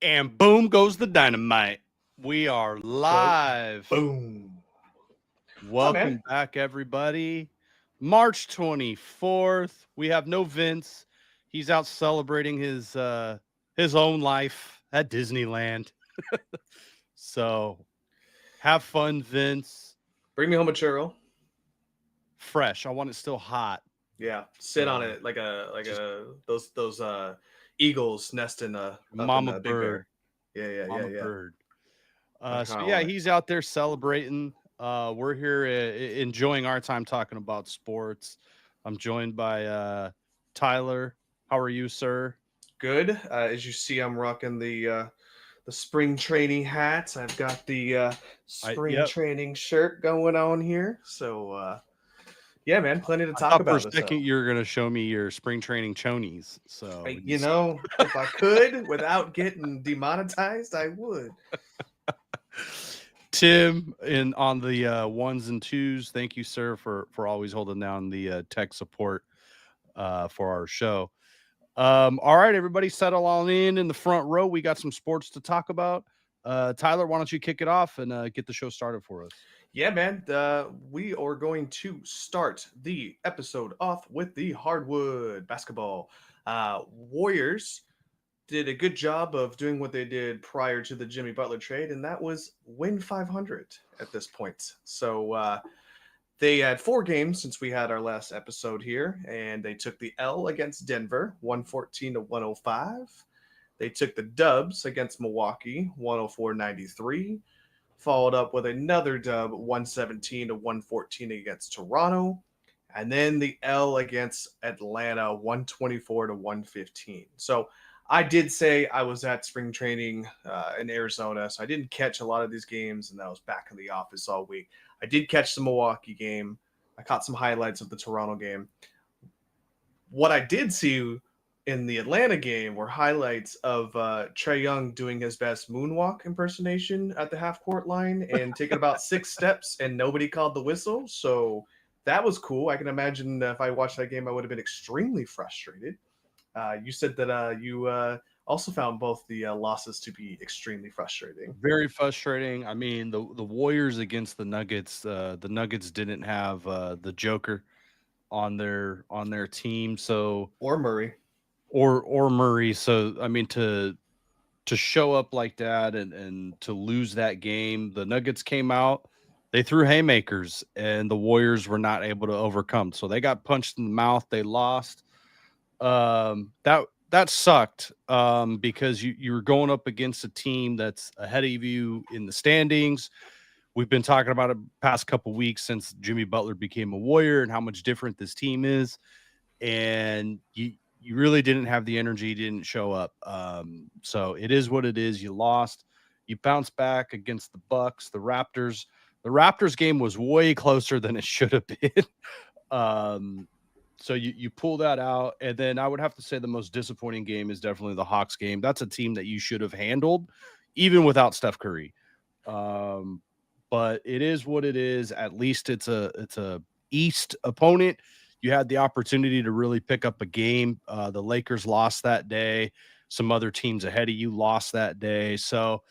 And boom goes the dynamite. We are live. Boom. Welcome back, everybody. March 24th. We have no Vince. He's out celebrating his own life at Disneyland. So have fun, Vince. Bring me home a churro. Fresh. I want it still hot. Yeah, sit on it like those eagles nest in a Mama Big bird. Bear. Mama bird. I So kinda yeah, want it. he's out there celebrating. We're here enjoying our time talking about sports. I'm joined by Tyler. How are you, sir? Good. As you see, I'm rocking the spring training hats. I've got the spring Yep. training shirt going on here. So yeah, man, plenty to I talk thought for a about this. second you were gonna show me your spring training chonies. So If I could without getting demonetized, I would. Tim on the ones and twos. Thank you, sir, for always holding down the tech support for our show. All right, everybody, settle on in the front row. We got some sports to talk about. Tyler, why don't you kick it off and get the show started for us? Yeah, man. We are going to start the episode off with the hardwood basketball. Warriors did a good job of doing what they did prior to the Jimmy Butler trade, and that was win 500 at this point. So they had 4 games since we had our last episode here, and they took the L against Denver, 114 to 105. They took the dubs against Milwaukee, 104-93. Followed up with another dub, 117 to 114 against Toronto. And then the L against Atlanta, 124 to 115. So I did say I was at spring training in Arizona, so I didn't catch a lot of these games, and I was back in the office all week. I did catch the Milwaukee game. I caught some highlights of the Toronto game. What I did see in the Atlanta game were highlights of Trae Young doing his best moonwalk impersonation at the half court line and taking about 6 steps, and nobody called the whistle. So that was cool. I can imagine if I watched that game, I would have been extremely frustrated. You said that you also found both the losses to be extremely frustrating. Very frustrating. I mean, the Warriors against the Nuggets. The Nuggets didn't have the Joker on their team, so Or Murray. or Murray. So I mean, to show up like that and to lose that game, the Nuggets came out. They threw haymakers, and the Warriors were not able to overcome. So they got punched in the mouth. They lost. That sucked because you were going up against a team that's ahead of you in the standings. We've been talking about it past couple weeks since Jimmy Butler became a Warrior and how much different this team is, and you really didn't have the energy, didn't show up. So it is what it is. You lost. You bounced back against the Bucks, the Raptors. The Raptors game was way closer than it should have been. So you pull that out, and then I would have to say the most disappointing game is definitely the Hawks game. That's a team that you should have handled, even without Steph Curry. But it is what it is. At least it's a East opponent. You had the opportunity to really pick up a game. The Lakers lost that day. Some other teams ahead of you lost that day. So,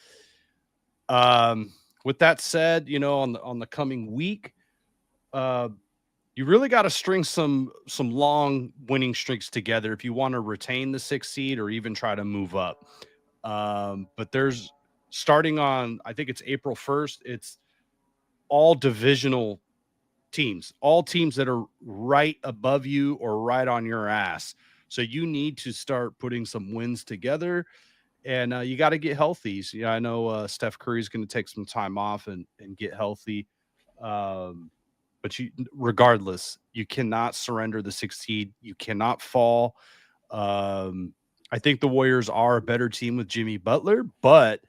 with that said, on the coming week, you really got to string some long winning streaks together if you want to retain the 6th seed or even try to move up. But there's starting on, I think it's April 1st. It's all divisional teams, all teams that are right above you or right on your ass. So you need to start putting some wins together, and you got to get healthy. So, yeah, I know Steph Curry is going to take some time off and get healthy. But regardless, you cannot surrender the 6th seed. You cannot fall. I think the Warriors are a better team with Jimmy Butler, but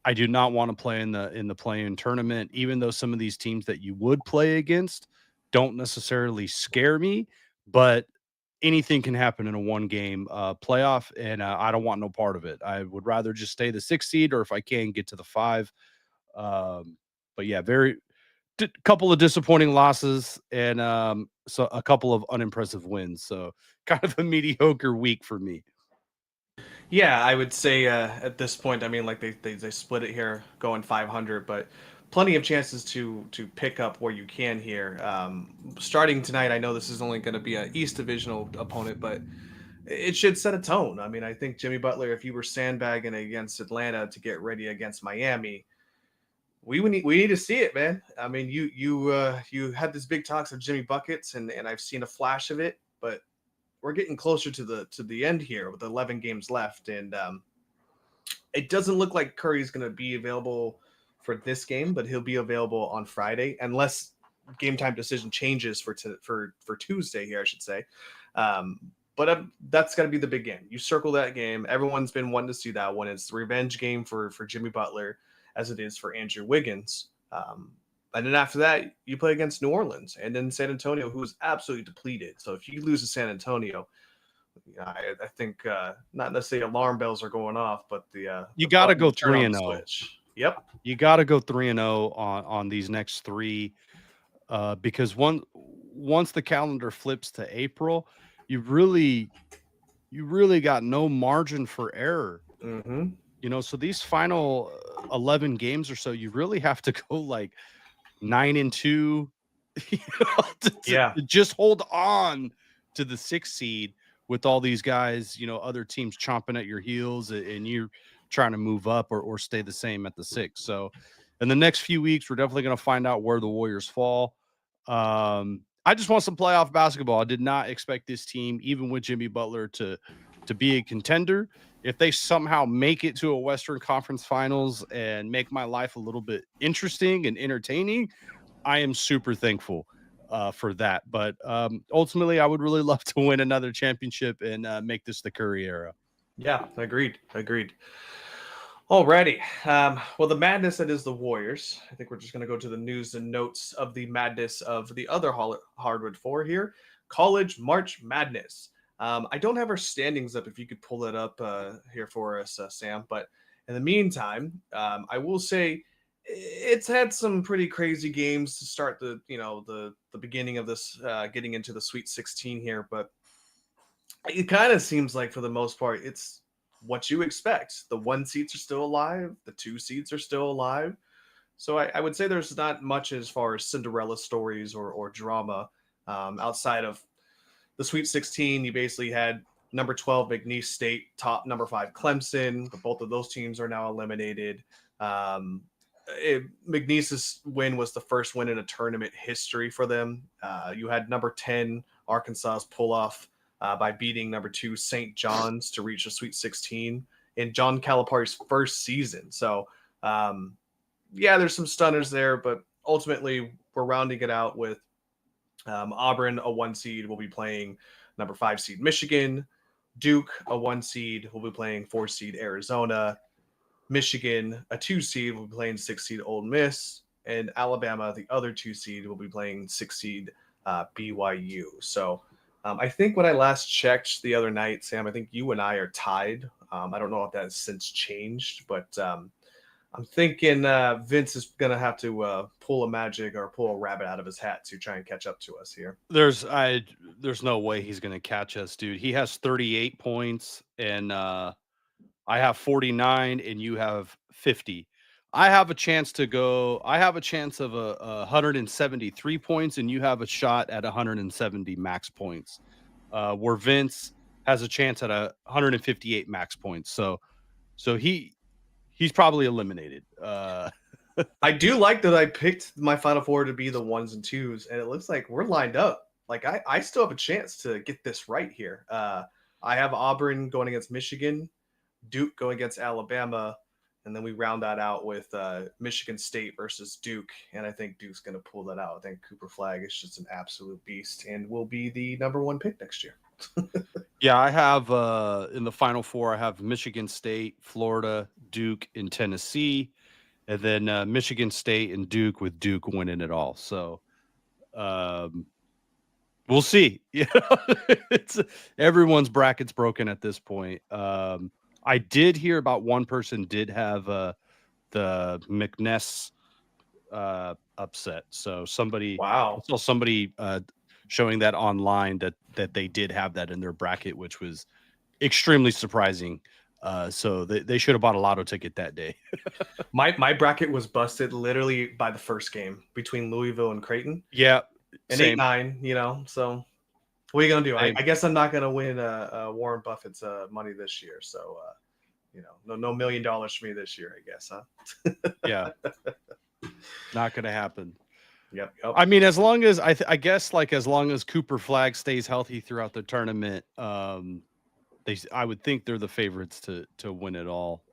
I do not want to play in the play-in tournament, even though some of these teams that you would play against don't necessarily scare me, but anything can happen in a one-game playoff, and I don't want no part of it. I would rather just stay the 6th seed, or if I can, get to the 5. But yeah, couple of disappointing losses and so a couple of unimpressive wins. So kind of a mediocre week for me. Yeah, I would say at this point, I mean, like they split it here, going 500, but plenty of chances to pick up where you can here. Starting tonight, I know this is only going to be a East Divisional opponent, but it should set a tone. I mean, I think Jimmy Butler, if you were sandbagging against Atlanta to get ready against Miami, we need to see it, man. I mean, you had this big talks of Jimmy buckets, and I've seen a flash of it, but we're getting closer to the end here with 11 games left, and it doesn't look like Curry's going to be available for this game, but he'll be available on Friday unless game time decision changes for Tuesday here, I should say. Um, but that's got to be the big game. You circle that game. Everyone's been wanting to see that one. It's the revenge game for Jimmy Butler, as it is for Andrew Wiggins. And then after that, you play against New Orleans and then San Antonio, who is absolutely depleted. So if you lose to San Antonio, I think not necessarily alarm bells are going off, but You the got to button go to turn on the 3-0. switch. Yep. You got to go 3-0 on these next three, because once the calendar flips to April, you really got no margin for error. Mm-hmm. So these final 11 games or so, you really have to go like 9-2, Yeah. to just hold on to the 6th seed with all these guys, other teams chomping at your heels, and you're trying to move up or stay the same at the 6. So in the next few weeks, we're definitely going to find out where the Warriors fall. I just want some playoff basketball. I did not expect this team, even with Jimmy Butler, to be a contender. If they somehow make it to a Western Conference Finals and make my life a little bit interesting and entertaining, I am super thankful for that. But ultimately, I would really love to win another championship and make this the Curry era. Yeah. Agreed. Alrighty. Well, the madness that is the Warriors. I think we're just going to go to the news and notes of the madness of the other hardwood four here. College March Madness. I don't have our standings up. If you could pull that up here for us, Sam. But in the meantime, I will say it's had some pretty crazy games to start the beginning of this, getting into the Sweet 16 here. But it kind of seems like for the most part, it's what you expect. The 1 seats are still alive. The 2 seats are still alive. So I would say there's not much as far as Cinderella stories or drama outside of the Sweet 16. You basically had number 12 McNeese State, top number 5 Clemson. But both of those teams are now eliminated. McNeese's win was the first win in a tournament history for them. You had number 10 Arkansas's pull off by beating number 2 St. John's to reach the Sweet 16 in John Calipari's first season. So, yeah, there's some stunners there, but ultimately we're rounding it out with Auburn, a 1 seed, will be playing number 5 seed Michigan. Duke, a 1 seed, will be playing 4 seed Arizona. Michigan, a 2 seed, will be playing 6 seed Ole Miss. And Alabama, the other 2 seed, will be playing 6 seed BYU. So I think when I last checked the other night, Sam, I think you and I are tied. I don't know if that has since changed, but I'm thinking Vince is going to have to pull a magic or pull a rabbit out of his hat to try and catch up to us here. There's no way he's going to catch us, dude. He has 38 points, and I have 49, and you have 50. I have a chance of 173 points, and you have a shot at 170 max points. Where Vince has a chance at 158 max points. So he's probably eliminated. I do like that I picked my Final Four to be the 1s and 2s, and it looks like we're lined up. Like I still have a chance to get this right here. I have Auburn going against Michigan, Duke going against Alabama, and then we round that out with Michigan State versus Duke, and I think Duke's going to pull that out. I think Cooper Flag is just an absolute beast and will be the number 1 pick next year. Yeah, I have in the Final Four, I have Michigan State, Florida, Duke, and Tennessee, and then Michigan State and Duke, with Duke winning it all. So we'll see. It's everyone's bracket's broken at this point. I did hear about one person did have the McNess upset. So Wow. I saw somebody showing that online that they did have that in their bracket, which was extremely surprising So they should have bought a lotto ticket that day. My bracket was busted literally by the first game between Louisville and Creighton. Yeah, An same. 8-9, so what are you gonna do? I Same. guess I'm not gonna win Warren Buffett's money this year. So no $1 million for me this year, I guess, huh? Yeah, not gonna happen. Yep. I mean, as long as I guess like as long as Cooper Flag stays healthy throughout the tournament, I would think they're the favorites to win it all.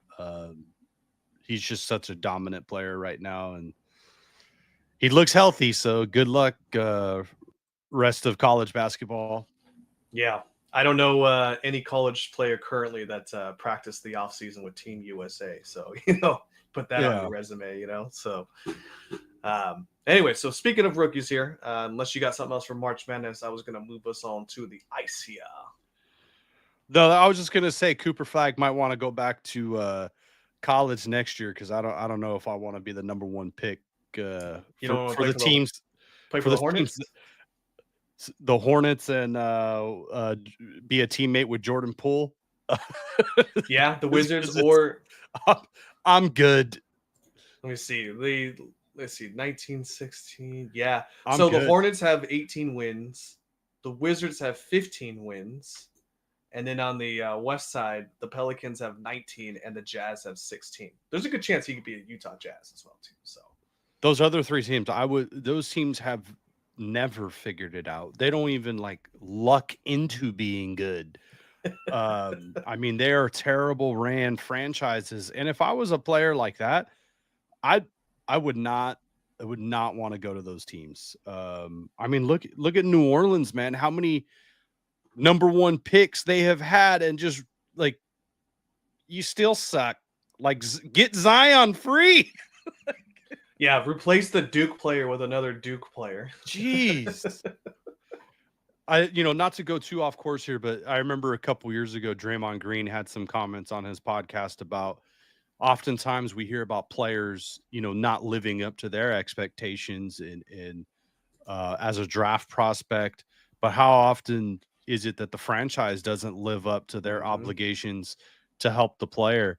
He's just such a dominant player right now, and he looks healthy. So good luck, rest of college basketball. Yeah. I don't know any college player currently that practiced the offseason with Team USA. So, put that on your resume, So, anyway, so speaking of rookies here, unless you got something else from March Madness, I was going to move us on to the ice here. No, I was just going to say Cooper Flag might want to go back to college next year because I don't know if I want to be the number one pick for the teams. Play for the Hornets? Teams, the Hornets and be a teammate with Jordan Poole. Yeah, the Wizards or I'm good. Let me see. Let's see. 1916. Yeah. I'm so good. The Hornets have 18 wins. The Wizards have 15 wins. And then on the west side, the Pelicans have 19 and the Jazz have 16. There's a good chance he could be a Utah Jazz as well too. So those other three teams, those teams have never figured it out. They don't even like luck into being good. I mean, they are terrible ran franchises. And if I was a player like that, I would not want to go to those teams. I mean, look at New Orleans, man. How many number one picks they have had, and just like you still suck. Like get Zion free. Yeah, replace the Duke player with another Duke player. Jeez. Not to go too off course here, but I remember a couple years ago, Draymond Green had some comments on his podcast about oftentimes we hear about players, not living up to their expectations and as a draft prospect, but how often is it that the franchise doesn't live up to their obligations to help the player?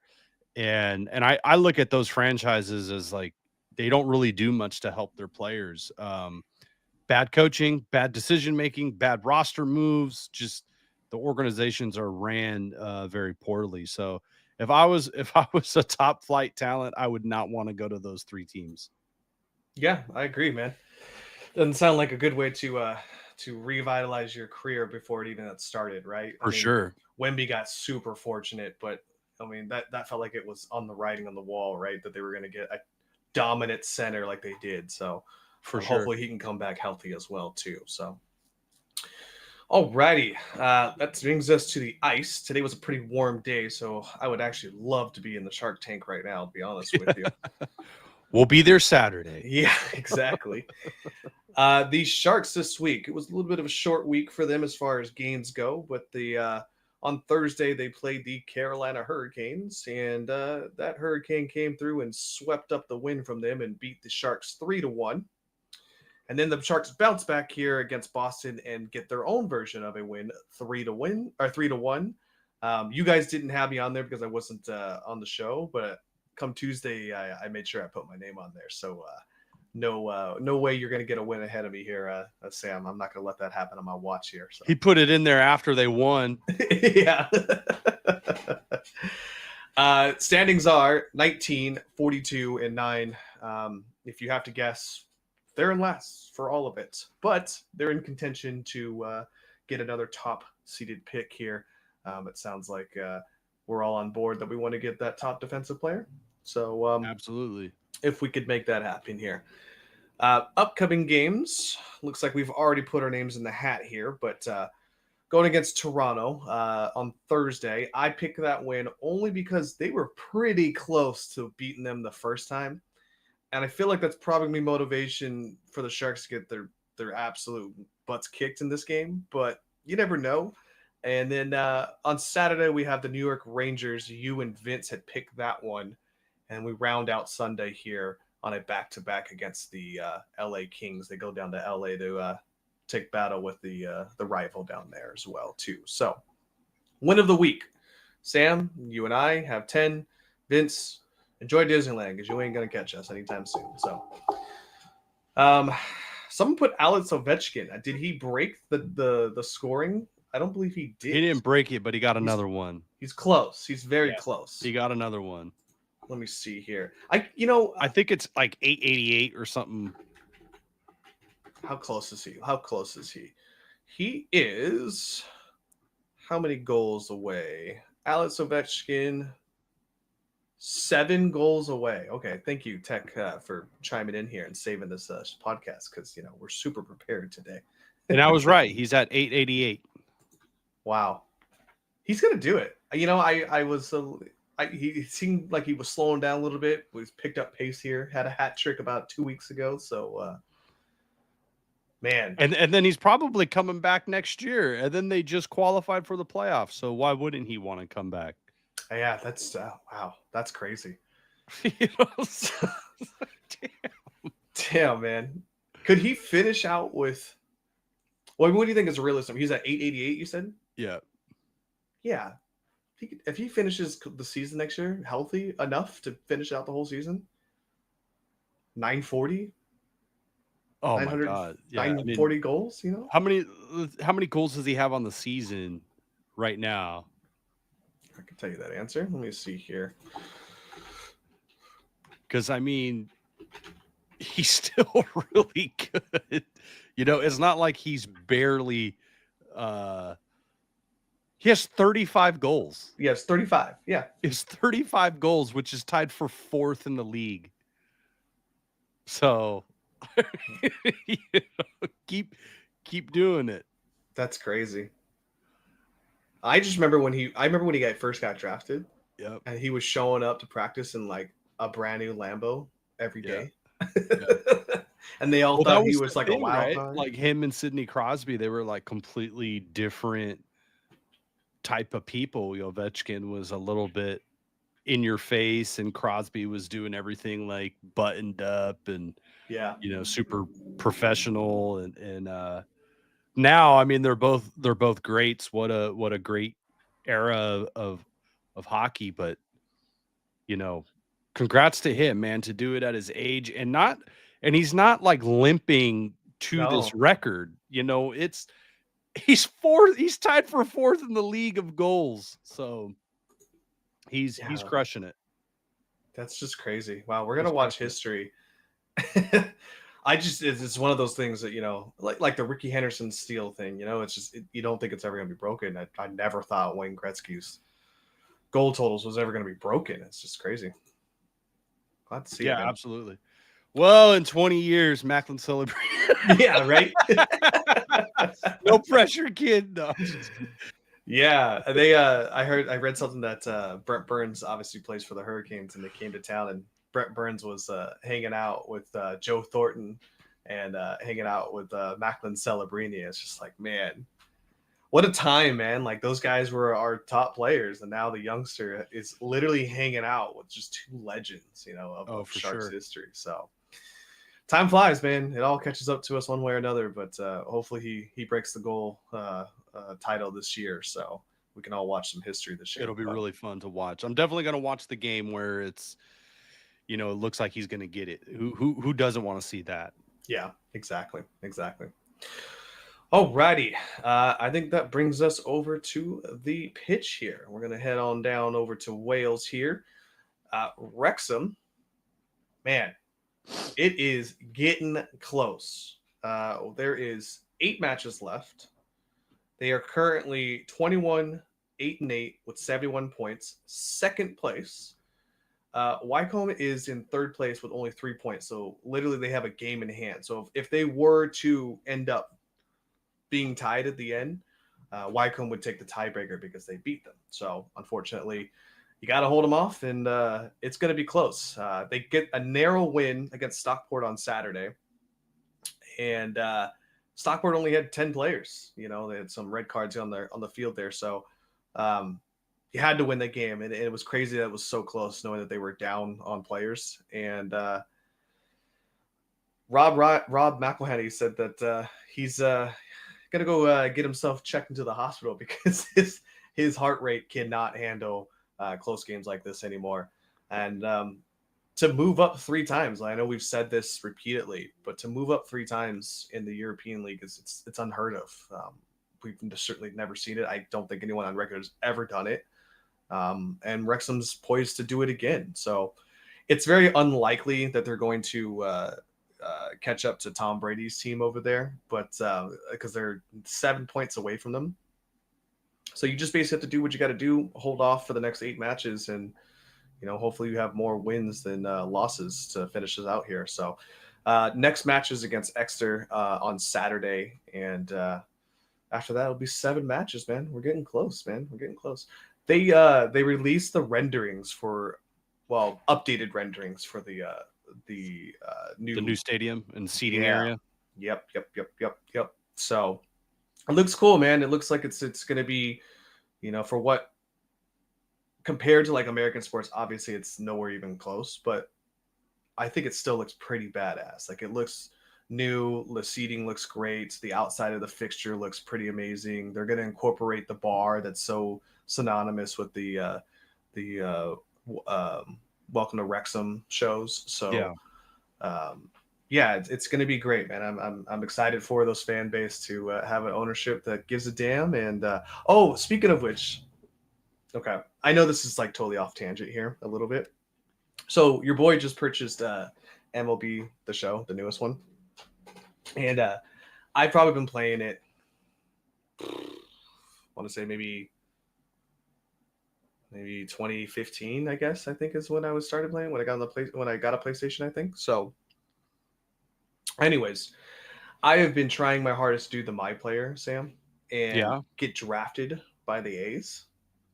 And I look at those franchises as like, they don't really do much to help their players. Bad coaching, bad decision-making, bad roster moves, just the organizations are ran very poorly. So if I was a top flight talent, I would not want to go to those three teams. Yeah, I agree, man. Doesn't sound like a good way to revitalize your career before it even got started, right? For sure. Wemby got super fortunate, but I mean that felt like it was on the writing on the wall, right? That they were going to get a dominant center like they did. So for sure, hopefully he can come back healthy as well too. So alrighty, that brings us to the ice. Today was a pretty warm day, so I would actually love to be in the Shark Tank right now, to be honest with you. We'll be there Saturday. Yeah, exactly. The Sharks this week, it was a little bit of a short week for them as far as games go, but on Thursday they played the Carolina Hurricanes, and that Hurricane came through and swept up the win from them and beat the Sharks 3-1. And then the Sharks bounce back here against Boston and get their own version of a win, 3-1. You guys didn't have me on there because I wasn't on the show, but come Tuesday, I made sure I put my name on there. So no way you're going to get a win ahead of me here, Sam. I'm not going to let that happen on my watch here. So. He put it in there after they won. Yeah. Standings are 19, 42, and 9. If you have to guess, they're in last for all of it, but they're in contention to get another top-seeded pick here. It sounds like we're all on board that we want to get that top defensive player. So absolutely, if we could make that happen here. Upcoming games, looks like we've already put our names in the hat here, but going against Toronto on Thursday, I picked that win only because they were pretty close to beating them the first time. And I feel like that's probably motivation for the Sharks to get their absolute butts kicked in this game, but you never know. And then on Saturday, we have the New York Rangers. You and Vince had picked that one, and we round out Sunday here on a back-to-back against the LA Kings. They go down to LA to take battle with the rival down there as well, too. So, win of the week. Sam, you and I have 10. Vince, enjoy Disneyland because you ain't gonna catch us anytime soon. So, um, someone put Alex Ovechkin. Did he break the scoring? I don't believe he did. He didn't break it, but he got another one. He's close. He's very close. He got another one. Let me see here. I think it's like 888 or something. How close is he? How close is he? He is how many goals away? Alex Ovechkin, 7 goals away. Okay, thank you, Tech, for chiming in here and saving this podcast because we're super prepared today. And I was right. He's at 888. Wow, he's gonna do it. I was. He seemed like he was slowing down a little bit. Was picked up pace here. Had a hat trick about 2 weeks ago. So, man, and then he's probably coming back next year. And then they just qualified for the playoffs. So why wouldn't he want to come back? Yeah, that's wow. That's crazy. Damn, man. Could he finish out with? Well, what do you think is realistic? He's at 888. You said. Yeah. Yeah. If he finishes the season next year healthy enough to finish out the whole season, 940. Oh my god! Yeah, 940 goals. How many goals does he have on the season right now? I can tell you that answer. Let me see here. Because he's still really good. It's not like he's barely. He has 35 goals. Yes, 35. Yeah. It's 35 goals, which is tied for 4th in the league. So keep doing it. That's crazy. I just remember when he first got drafted. Yep. And he was showing up to practice in like a brand new Lambo every day. Yep. And they all thought he was like a wild card. Like him and Sidney Crosby, they were like completely different type of people. Ovechkin was a little bit in your face, and Crosby was doing everything like buttoned up and super professional. And now, they're both greats. What a great era of hockey. But congrats to him, man, to do it at his age and he's not like limping to this record. He's 4th. He's tied for 4th in the league of goals. So he's crushing it. That's just crazy. Wow. We're going to watch history. It's one of those things that, like the Ricky Henderson steal thing, it's just, you don't think it's ever going to be broken. I never thought Wayne Gretzky's goal totals was ever going to be broken. It's just crazy. Glad to see it. Yeah, absolutely. Well, in 20 years, Macklin celebrate. Yeah, right. No pressure, kid. No. Yeah, I read something that Brent Burns obviously plays for the Hurricanes, and they came to town, and Brent Burns was hanging out with Joe Thornton and hanging out with Macklin Celebrini. It's just like, man, what a time, man. Like those guys were our top players, and now the youngster is literally hanging out with just 2 legends, of Sharks history. So time flies, man. It all catches up to us one way or another, but hopefully he breaks the goal title this year, so we can all watch some history this year. It'll be really fun to watch. I'm definitely going to watch the game where it's, it looks like he's going to get it. Who doesn't want to see that? Yeah, exactly. Alrighty. I think that brings us over to the pitch here. We're going to head on down over to Wales here. Wrexham, man, it is getting close. There is 8 matches left. They are currently 21-8-8 with 71 points. 2nd place. Wycombe is in 3rd place with only 3 points. So literally they have a game in hand. So if they were to end up being tied at the end, Wycombe would take the tiebreaker because they beat them. So unfortunately, you got to hold them off, and it's going to be close. They get a narrow win against Stockport on Saturday, and Stockport only had 10 players. They had some red cards on the field there, so you had to win that game, and it was crazy that it was so close, knowing that they were down on players. And Rob McElhenney said that he's gonna go get himself checked into the hospital because his heart rate cannot handle close games like this anymore. And to move up 3 times, I know we've said this repeatedly, but to move up 3 times in the European League it's unheard of. We've certainly never seen it. I don't think anyone on record has ever done it. And Wrexham's poised to do it again. So it's very unlikely that they're going to catch up to Tom Brady's team over there, but because they're 7 points away from them. So you just basically have to do what you got to do, hold off for the next 8 matches, and hopefully you have more wins than losses to finish us out here. So next match is against Exeter on Saturday, and after that it'll be 7 matches, man. We're getting close, man. We're getting close. They released the renderings for, updated renderings for the new stadium and seating area. Yep. So it looks cool, man. It looks like it's going to be, for what, compared to like American sports, obviously it's nowhere even close, but I think it still looks pretty badass. Like, it looks new. The seating looks great. The outside of the fixture looks pretty amazing. They're going to incorporate the bar that's so synonymous with the Welcome to Wrexham shows. So it's going to be great, man. I'm excited for those fan base to have an ownership that gives a damn. And speaking of which, okay, I know this is like totally off tangent here a little bit. So your boy just purchased MLB The Show, the newest one, and I've probably been playing it. I want to say maybe 2015, I guess. I think is when I started playing, when I got a PlayStation, I think. So anyways, I have been trying my hardest to do the My Player, Sam, and get drafted by the A's.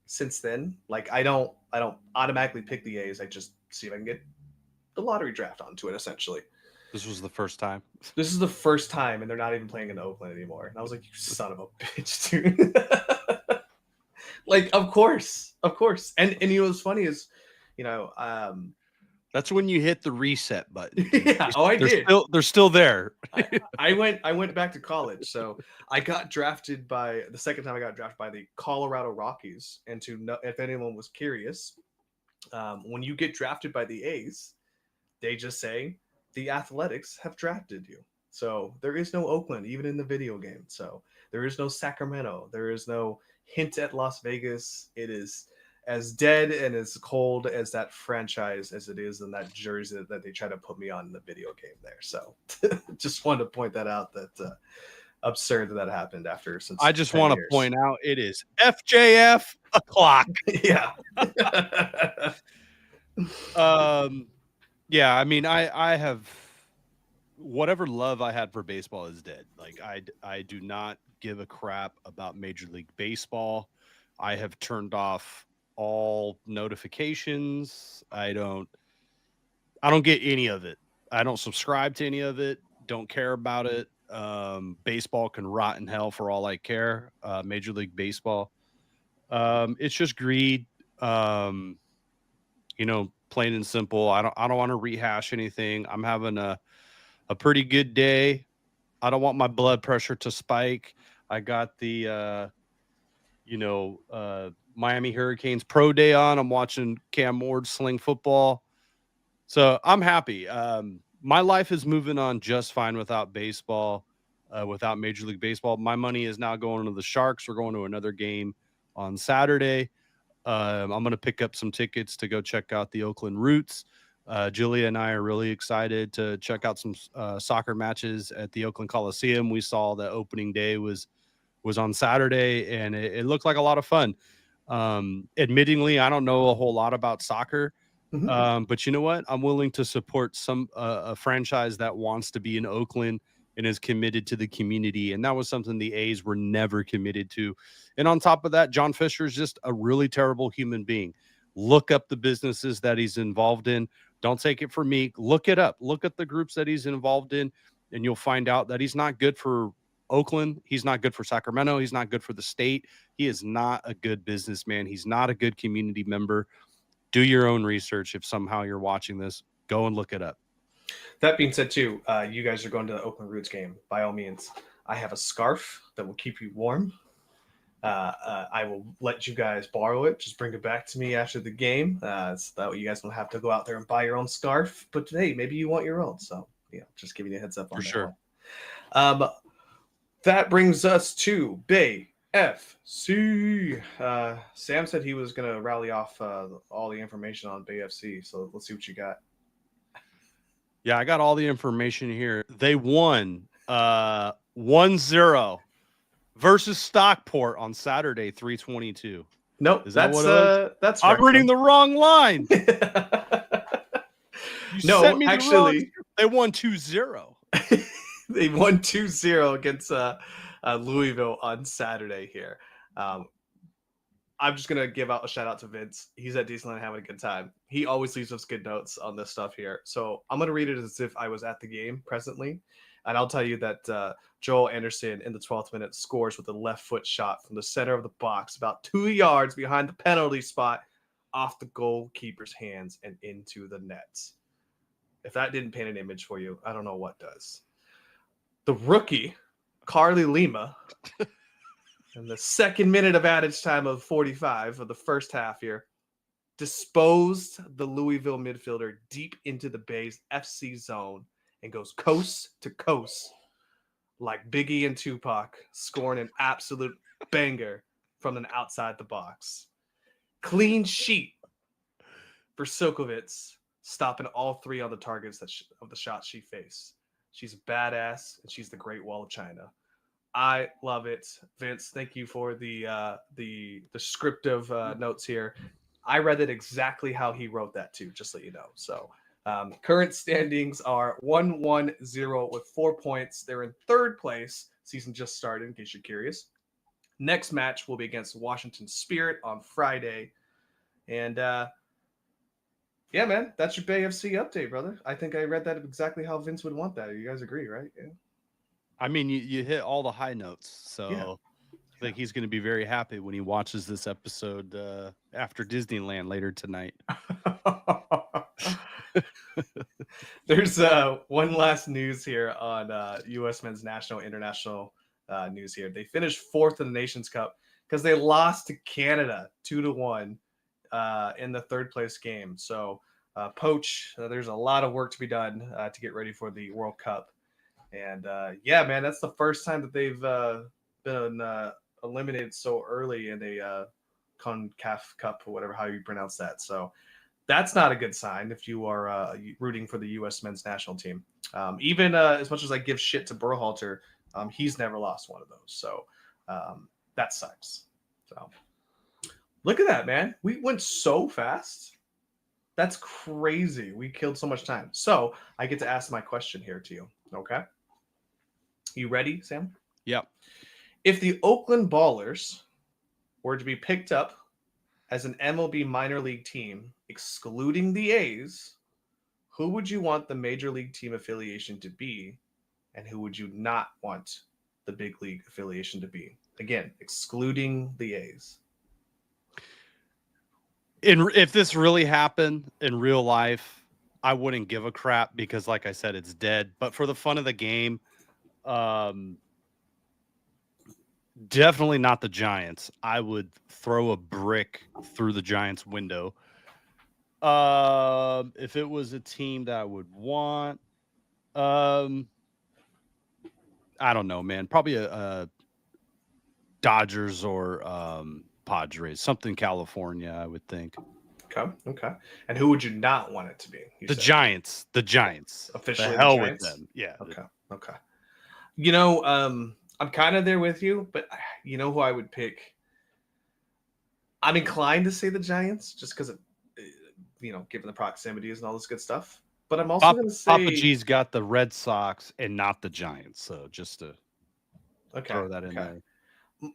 Since then, like, I don't automatically pick the A's. I just see if I can get the lottery draft onto it, essentially. This was the first time. This is the first time, and they're not even playing in Oakland anymore. And I was like, you son of a bitch, dude. Like, of course. And what's funny is, that's when you hit the reset button. Yeah. I did. They're still there. I went back to college, so I got drafted the second time I got drafted by the Colorado Rockies. And if anyone was curious, when you get drafted by the A's, they just say the Athletics have drafted you. So there is no Oakland, even in the video game. So there is no Sacramento. There is no hint at Las Vegas. It is as dead and as cold as that franchise as it is in that jersey that they try to put me on in the video game there. So just wanted to point that out, that absurd that happened after. Since I just want to point out it is FJF o'clock. Yeah. Yeah, I mean, I have, whatever love I had for baseball is dead. Like, I do not give a crap about Major League Baseball. I have turned off all notifications. I don't get any of it. I don't subscribe to any of it. Don't care about it. Baseball can rot in hell for all I care. Major League Baseball. It's just greed. Plain and simple. I don't want to rehash anything. I'm having a pretty good day. I don't want my blood pressure to spike. I got the Miami Hurricanes pro day on. I'm watching Cam Ward sling football. So I'm happy. My life is moving on just fine without baseball, without Major League Baseball. My money is now going to the Sharks. We're going to another game on Saturday. I'm going to pick up some tickets to go check out the Oakland Roots. Julia and I are really excited to check out some soccer matches at the Oakland Coliseum. We saw the opening day was on Saturday, and it looked like a lot of fun. Admittingly, I don't know a whole lot about soccer, but you know what? I'm willing to support a franchise that wants to be in Oakland and is committed to the community. And that was something the A's were never committed to. And on top of that, John Fisher is just a really terrible human being. Look up the businesses that he's involved in. Don't take it from me. Look it up. Look at the groups that he's involved in, and you'll find out that he's not good for Oakland. He's not good for Sacramento. He's not good for the state. He is not a good businessman. He's not a good community member. Do your own research. If somehow you're watching this, go and look it up. That being said, too, you guys are going to the Oakland Roots game. By all means, I have a scarf that will keep you warm. I will let you guys borrow it. Just bring it back to me after the game, so that way you guys don't have to go out there and buy your own scarf. But hey, maybe you want your own. So yeah, just giving you a heads up on For that sure. one. That brings us to Bay FC. Sam said he was going to rally off all the information on Bay FC. So let's see what you got. Yeah, I got all the information here. They won 1-0 versus Stockport on Saturday, 3/22. Nope, Is that what it was? that's I'm reading the wrong line. You No, sent me actually, the wrong. They won 2-0. They won 2-0 against Louisville on Saturday here. I'm just going to give out a shout out to Vince. He's at Disneyland having a good time. He always leaves us good notes on this stuff here. So I'm going to read it as if I was at the game presently. And I'll tell you that Joel Anderson in the 12th minute scores with a left foot shot from the center of the box, about 2 yards behind the penalty spot, off the goalkeeper's hands and into the nets. If that didn't paint an image for you, I don't know what does. The rookie, Carly Lima, in the second minute of added time of 45 of the first half here, disposed the Louisville midfielder deep into the Bay's FC zone and goes coast to coast like Biggie and Tupac, scoring an absolute banger from an outside the box. Clean sheet for Sokovitz, stopping all three on the targets of the shots she faced. She's a badass, and she's the Great Wall of China. I love it, Vince. Thank you for the descriptive notes here. I read it exactly how he wrote that too, just so you know. So current standings are 1-1-0 with 4 points. They're in third place. Season just started, in case you're curious. Next match will be against Washington Spirit on Friday, and yeah, man, that's your Bay FC update, brother. I think I read that exactly how Vince would want that. You guys agree, right? Yeah. I mean, you hit all the high notes, so Yeah. I think he's going to be very happy when he watches this episode after Disneyland later tonight. There's one last news here on U.S. men's national international news here. They finished fourth in the Nations Cup because they lost to Canada 2-1 in the third place game. So Poach, there's a lot of work to be done to get ready for the World Cup. And yeah, man, that's the first time that they've been eliminated so early in a CONCACAF Cup or whatever, how you pronounce that. So that's not a good sign if you are rooting for the U.S. men's national team. Even as much as I give shit to Berhalter, he's never lost one of those. So that sucks. So look at that, man. We went so fast. That's crazy. We killed so much time. So I get to ask my question here to you. Okay. You ready, Sam? Yep. If the Oakland Ballers were to be picked up as an MLB minor league team, excluding the A's, who would you want the major league team affiliation to be, and who would you not want the big league affiliation to be? Again, excluding the A's. If this really happened in real life, I wouldn't give a crap because, like I said, it's dead. But for the fun of the game, definitely not the Giants. I would throw a brick through the Giants' window. If it was a team that I would want, I don't know, man. Probably a Dodgers or Padres, something California, I would think. Okay. And who would you not want it to be? The Giants. Officially the hell the with Giants? them. Yeah. Okay. You know, I'm kind of there with you, but you know who I would pick? I'm inclined to say the Giants just because of, given the proximities and all this good stuff. But I'm also going to say Papa G's got the Red Sox and not the Giants. So just to throw that in there.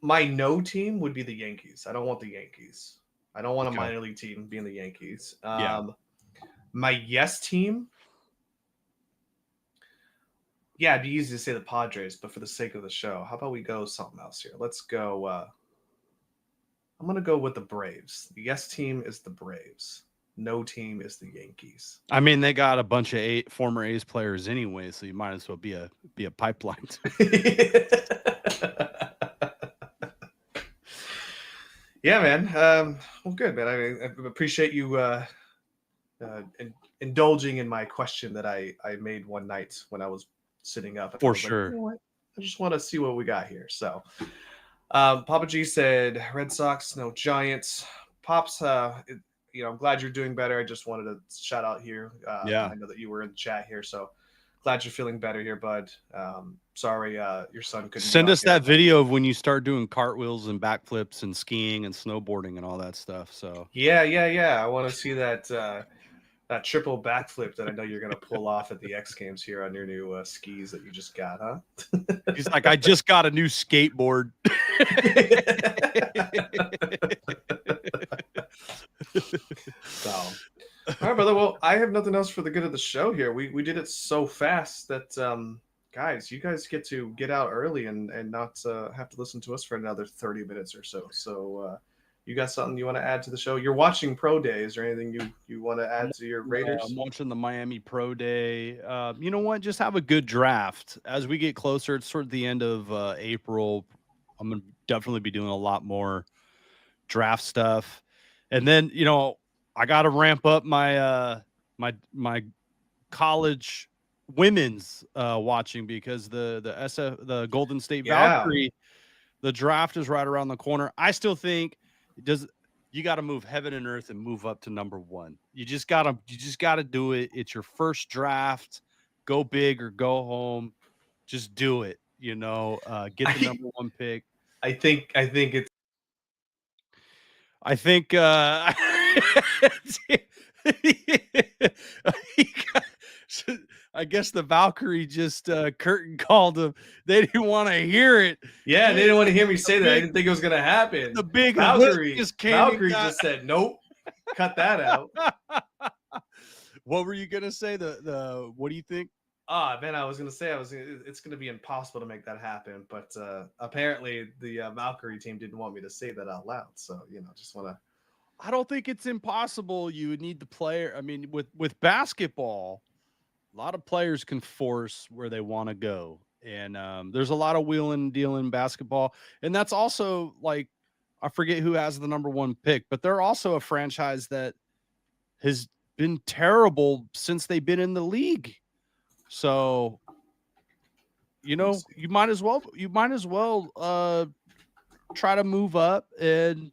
My no team would be the Yankees. I don't want the Yankees. I don't want a minor league team being the Yankees. My yes team. Yeah, it'd be easy to say the Padres, but for the sake of the show, how about we go something else here? Let's go. I'm going to go with the Braves. The yes team is the Braves. No team is the Yankees. I mean, they got a bunch of former A's players anyway, so you might as well be a pipeline. Yeah, man. Well, good, man. I appreciate you indulging in my question that I made one night when I was sitting up, and I For was like, you sure. know what? I just want to see what we got here. So, Papa G said, Red Sox, no Giants. Pops, I'm glad you're doing better. I just wanted to shout out here. Yeah. I know that you were in the chat here, so glad you're feeling better here, bud. Sorry, your son couldn't be Send on us here that tonight. video of when you start doing cartwheels and backflips and skiing and snowboarding and all that stuff. So Yeah. I want to see that triple backflip that I know you're gonna pull off at the X Games here on your new skis that you just got, huh? he's like, I just got a new skateboard. So, all right, brother. Well, I have nothing else for the good of the show here. We did it so fast that guys, you guys get to get out early and not have to listen to us for another 30 minutes or so. So, you got something you want to add to the show? You're watching Pro Days, or anything you want to add to your I'm Raiders? watching the Miami Pro Day. You know what? Just have a good draft. As we get closer, it's sort of the end of April. I'm gonna definitely be doing a lot more draft stuff, and then I got to ramp up my college women's watching, because the Golden State Yeah, Valkyrie, the draft is right around the corner. I still think it does. You got to move heaven and earth and move up to number one. You just gotta do it. It's your first draft. Go big or go home. Just do it. Get the I number one pick. I think it's I think I guess the Valkyrie just curtain called him. They didn't want to hear it. yeah. They The didn't want to hear me say that. I big didn't think it was gonna happen. the big hook Valkyrie just came and Valkyrie got. just said nope. Cut that out. What were you gonna say? The what do you think? Ah, man, I was gonna say it's gonna be impossible to make that happen, but apparently the Valkyrie team didn't want me to say that out loud. So just want to. I don't think it's impossible. You would need the player. I mean, with basketball, a lot of players can force where they want to go, and there's a lot of wheeling and dealing basketball, and that's also like, I forget who has the number one pick, but they're also a franchise that has been terrible since they've been in the league. So Let me see. you might as well try to move up and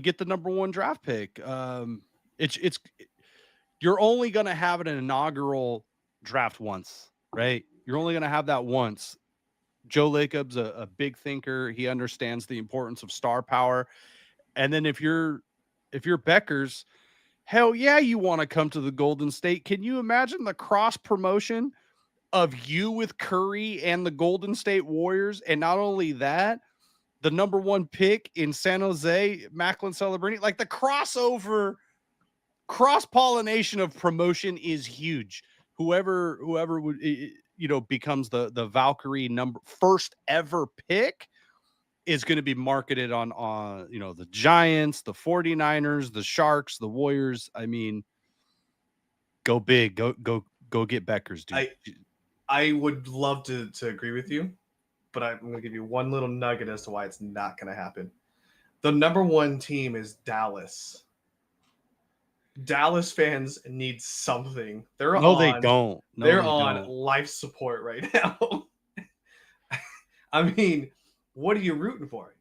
get the number one draft pick. It's you're only going to have an inaugural draft once, right? You're only going to have that once. Joe Lacob's a big thinker. He understands the importance of star power. And then if you're Beckers, hell yeah, you want to come to the Golden State. Can you imagine the cross promotion of you with Curry and the Golden State Warriors? And not only that, the number one pick in San Jose, Macklin Celebrini, like the cross pollination of promotion is huge. Whoever would becomes the Valkyrie number first ever pick is going to be marketed on the Giants, the 49ers, the Sharks, the Warriors. I mean, go big, go get Beckers, dude. I would love to agree with you, but I'm gonna give you one little nugget as to why it's not gonna happen. The number one team is Dallas. Dallas fans need something. They're No, they on don't. No, they're they on don't. life support right now. I mean, what are you rooting for?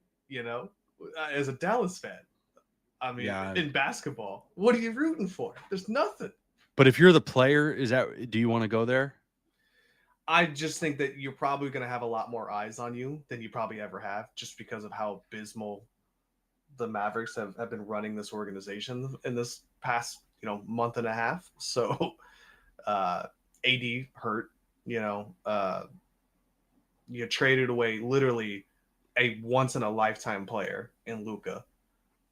As a Dallas fan, I mean, Yeah. in basketball, what are you rooting for? There's nothing. But if you're the player, do you want to go there? I just think that you're probably going to have a lot more eyes on you than you probably ever have, just because of how abysmal the Mavericks have been running this organization in this past month and a half. So AD hurt, you traded away literally a once in a lifetime player in Luca,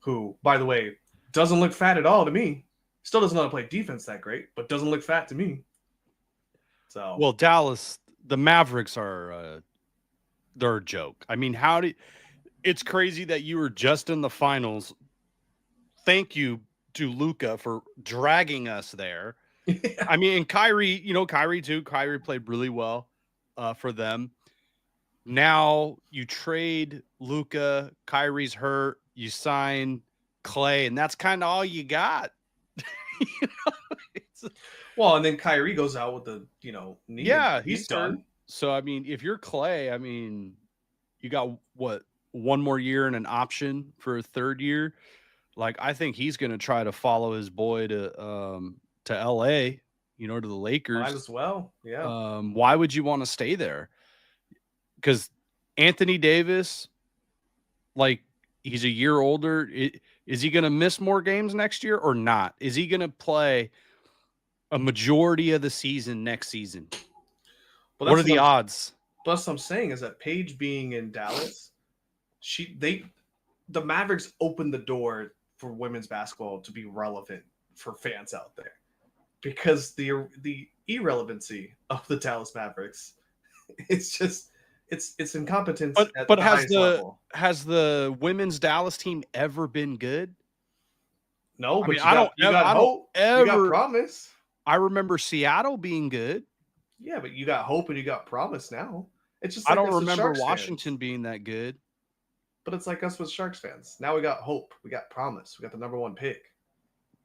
who, by the way, doesn't look fat at all to me. Still doesn't know how to play defense that great, but doesn't look fat to me. So Well, Dallas, the Mavericks they're a joke. I mean, it's crazy that you were just in the finals. Thank you to Luca for dragging us there. yeah. I mean, and Kyrie too. Kyrie played really well for them. Now you trade Luca, Kyrie's hurt. you sign Clay, and that's kind of all you got. Well, and then Kyrie goes out with the knee yeah, injury. He's hurt. done. So I mean, if you're Clay, I mean, you got what, one more year and an option for a third year. Like, I think he's going to try to follow his boy to LA, to the Lakers. Might as well. Yeah. Why would you want to stay there? Because Anthony Davis, like, he's a year older. Is he going to miss more games next year or not? Is he going to play a majority of the season next season? Well, what are the odds? Plus, I'm saying is that Paige being in Dallas, the Mavericks opened the door for women's basketball to be relevant for fans out there, because the irrelevancy of the Dallas Mavericks, it's incompetence at the highest level. Has the women's Dallas team ever been good? No, but you got hope. You got promise. I remember Seattle being good. Yeah, but you got hope and you got promise now. It's just I don't remember Washington being that good. But it's like us with Sharks fans. Now we got hope. We got promise. We got the number one pick.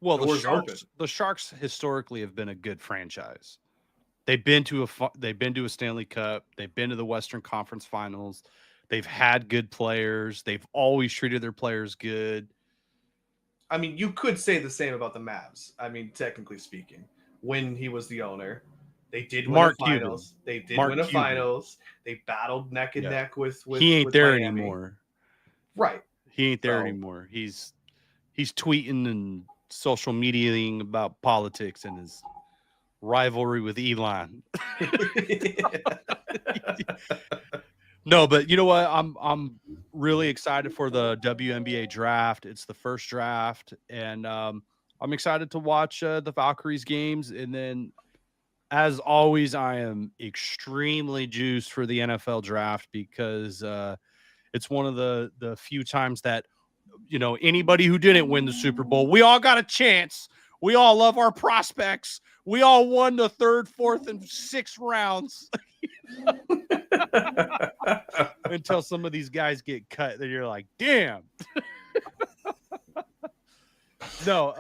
Well, the Sharks historically have been a good franchise. They've been to a Stanley Cup. They've been to the Western Conference Finals. They've had good players. They've always treated their players good. I mean, you could say the same about the Mavs. I mean, technically speaking, when he was the owner, they did win a finals. They did win a finals. They battled neck and neck with he ain't there Miami. anymore. Right. He ain't there anymore. He's tweeting and social mediaing about politics and his rivalry with Elon. No, but you know what? I'm really excited for the WNBA draft. It's the first draft, and I'm excited to watch the Valkyries games. And then, as always, I am extremely juiced for the NFL draft because it's one of the few times that, anybody who didn't win the Super Bowl, we all got a chance. We all love our prospects. We all won the 3rd, 4th, and 6th rounds. Until some of these guys get cut, then you're like, damn. No,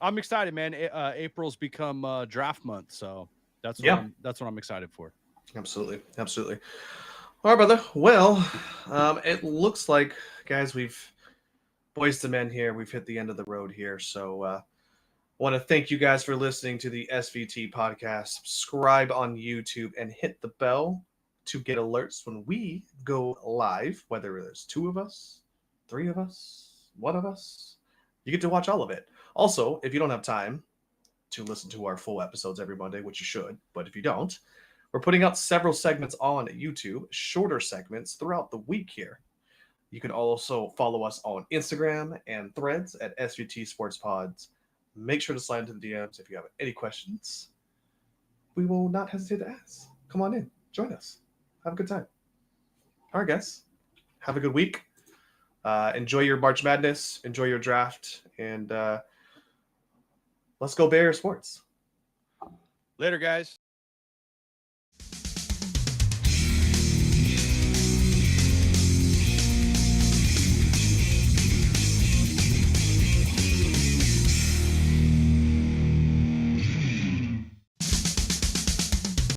I'm excited, man. April's become draft month, so that's what I'm excited for. Absolutely. All right, brother. Well, it looks like, guys, we've boys to men here. We've hit the end of the road here, so I want to thank you guys for listening to the SVT podcast. Subscribe on YouTube and hit the bell to get alerts when we go live, whether there's 2 of us, 3 of us, 1 of us. You get to watch all of it. Also, if you don't have time to listen to our full episodes every Monday, which you should, but if you don't, we're putting out several segments on YouTube, shorter segments throughout the week here. You can also follow us on Instagram and Threads at SVT Sports Pods. Make sure to slide into the DMs if you have any questions. We will not hesitate to ask. Come on in. Join us. Have a good time. All right, guys. Have a good week. Enjoy your March Madness. Enjoy your draft. And let's go Bear Sports. Later, guys.